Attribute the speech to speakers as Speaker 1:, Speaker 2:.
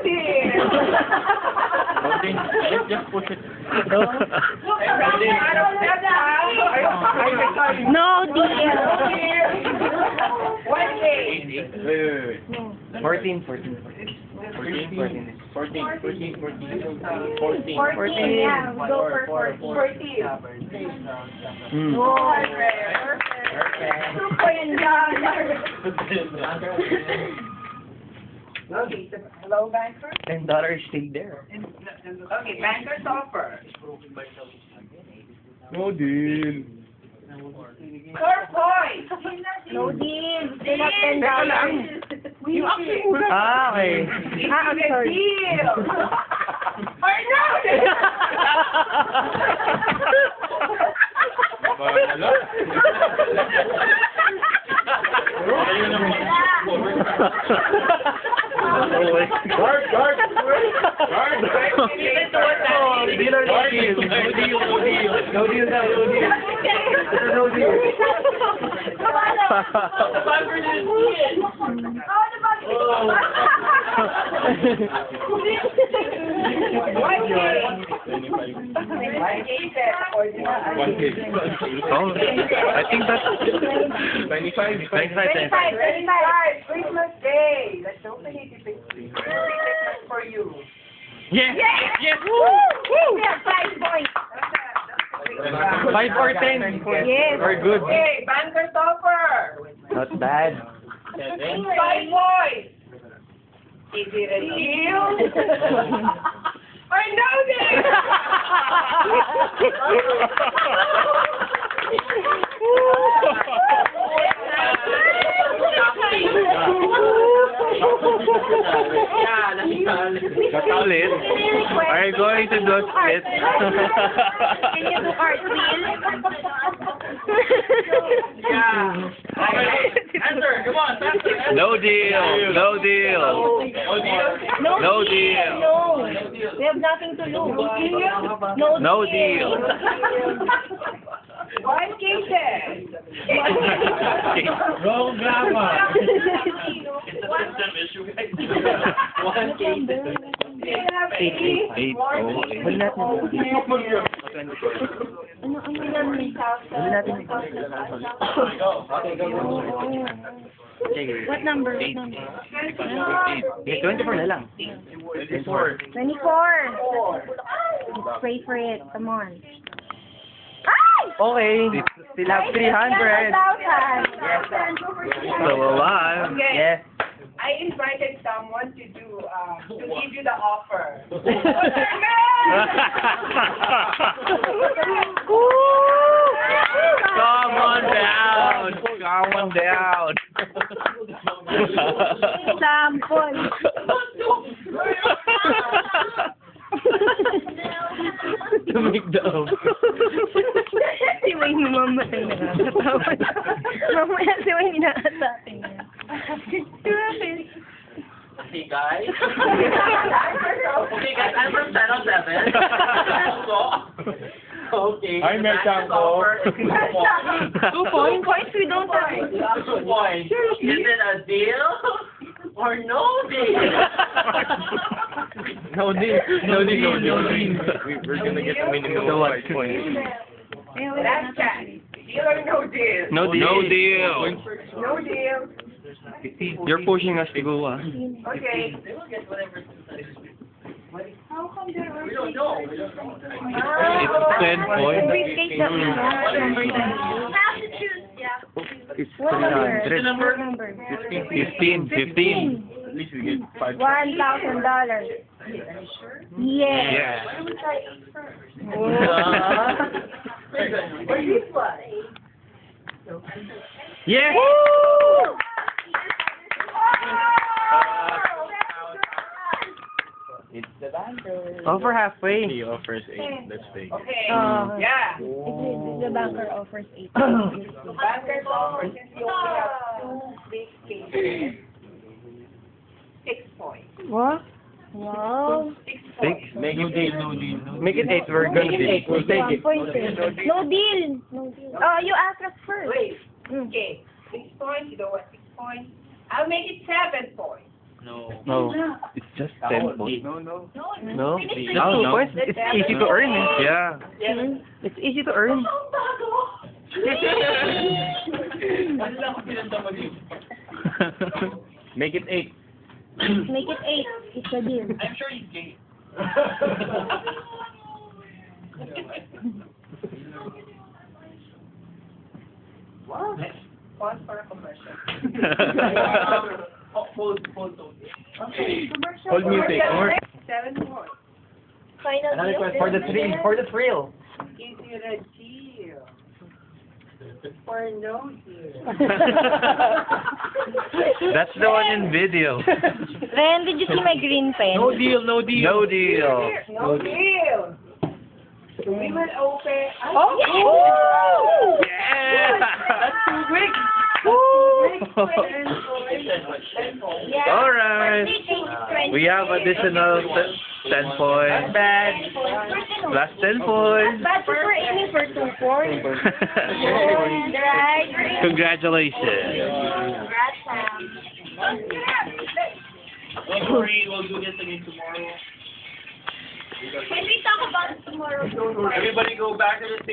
Speaker 1: deal.
Speaker 2: Just push it.
Speaker 3: No deal.
Speaker 1: 1K.
Speaker 2: Wait.
Speaker 4: 14.
Speaker 2: 14.
Speaker 3: 14, yeah. We go for 14.
Speaker 1: 14. Okay, so hello, banker.
Speaker 4: $10 stay there.
Speaker 1: Okay, banker's offer.
Speaker 2: No deal.
Speaker 1: 4 points.
Speaker 3: No deal. Still have $10.
Speaker 4: Ah, okay.
Speaker 3: I'm sorry.
Speaker 1: Deal. Or no deal.
Speaker 2: Wala. Ayun naman. Guard! Guard!
Speaker 4: Deal or no deal? No deal na, no deal. No deal.
Speaker 2: Oh, I think that's 25.
Speaker 3: 25.
Speaker 1: Christmas Day. Let's open it if it's for you.
Speaker 4: Yes! Yes!
Speaker 3: We have 5 points.
Speaker 4: 5 or 10.
Speaker 3: Yes.
Speaker 4: We're good.
Speaker 1: Okay, banker's offer.
Speaker 4: Not bad.
Speaker 1: 5 points. Is it a deal? Or no deal?
Speaker 2: Katalit. Are you going to do a split?
Speaker 3: Can you do cartwheel?
Speaker 1: Yeah.
Speaker 2: Answer, come on. No deal. No deal. No deal.
Speaker 3: No. We have nothing to lose.
Speaker 2: No deal.
Speaker 1: 1 cases.
Speaker 2: Wrong grammar. Eight.
Speaker 4: Huli natin.
Speaker 3: What number? What number?
Speaker 4: 24 na lang.
Speaker 2: 24.
Speaker 3: 24. Let's pray for it. Come on.
Speaker 4: Okay. Still have 300.
Speaker 3: 1,000.
Speaker 2: So, one.
Speaker 1: Okay.
Speaker 4: Yes.
Speaker 1: I invited someone to do to give you the offer.
Speaker 2: Come on down. Come on down.
Speaker 3: Sample.
Speaker 4: To make the
Speaker 3: Si Wayne mamaya nakakatawa. Mamaya si Wayne nakakatawa niya.
Speaker 5: Hey guys. Okay guys, I'm from Channel 7. Okay.
Speaker 2: Hi, Merchango.
Speaker 3: 2 points? Points we don't have.
Speaker 5: 2 points. Is it a deal or no deal?
Speaker 4: No deal. No deal. No deal.
Speaker 2: We're gonna get a minimum of 5 points.
Speaker 1: Last chance. Deal or no deal?
Speaker 4: No deal.
Speaker 2: No deal.
Speaker 1: No deal.
Speaker 4: You're pushing us to go, ah.
Speaker 1: Okay.
Speaker 5: We don't know.
Speaker 2: It's 10 points.
Speaker 3: Briefcase that we have. Number 10.
Speaker 4: It's
Speaker 3: What number?
Speaker 4: 300.
Speaker 3: What number?
Speaker 2: 15.
Speaker 4: At least we get 5.
Speaker 3: $1,000. Yes.
Speaker 2: Yeah.
Speaker 4: Yes!
Speaker 2: It's the banker.
Speaker 4: Over halfway.
Speaker 2: He offers 8. That's fake.
Speaker 1: Okay.
Speaker 3: Yeah.
Speaker 1: Yeah.
Speaker 3: The banker offers 8.
Speaker 1: Banker's offer since you only have 2 big cases. 6 points.
Speaker 3: What? Wow.
Speaker 1: 6 points.
Speaker 2: Make it 8. No deal.
Speaker 4: Make it 8. We're gonna deal. We'll take it.
Speaker 3: No deal. No deal. Oh, you asked us first.
Speaker 1: Wait. Okay. 6 points. You don't want 6 points. I'll make it 7 points.
Speaker 5: No.
Speaker 2: No, it's just 10 points.
Speaker 4: No, no.
Speaker 2: No?
Speaker 3: Just
Speaker 2: Oh,
Speaker 3: 2
Speaker 2: no.
Speaker 3: points. It's easy to earn. Eh.
Speaker 2: Yeah.
Speaker 3: It's easy to earn.
Speaker 4: Make it 8.
Speaker 3: Make it 8. It's a deal.
Speaker 5: I'm sure he's gay.
Speaker 1: Wow. Pause for a commercial.
Speaker 5: Hold.
Speaker 1: Okay, commercial.
Speaker 4: Hold music.
Speaker 1: Commercial. 7 more.
Speaker 3: Final
Speaker 4: Another
Speaker 3: deal.
Speaker 4: question for the thrill. For the thrill.
Speaker 1: Is it a deal? Or no deal?
Speaker 2: That's the one in video.
Speaker 3: Ren, did you see my green pen?
Speaker 4: No deal, no deal.
Speaker 2: No deal.
Speaker 1: No deal. We will open.
Speaker 3: Oh!
Speaker 2: Yeah!
Speaker 4: That's too quick.
Speaker 3: Yeah.
Speaker 2: Alright. We have additional 10 points.
Speaker 4: Bad.
Speaker 2: Plus 10 points.
Speaker 3: But we're aiming for 2 points. Right.
Speaker 2: Congratulations.
Speaker 3: Congrats, Sam.
Speaker 5: Don't worry, we'll do this again tomorrow.
Speaker 3: Can we talk about it tomorrow?
Speaker 5: Everybody go back to the stage.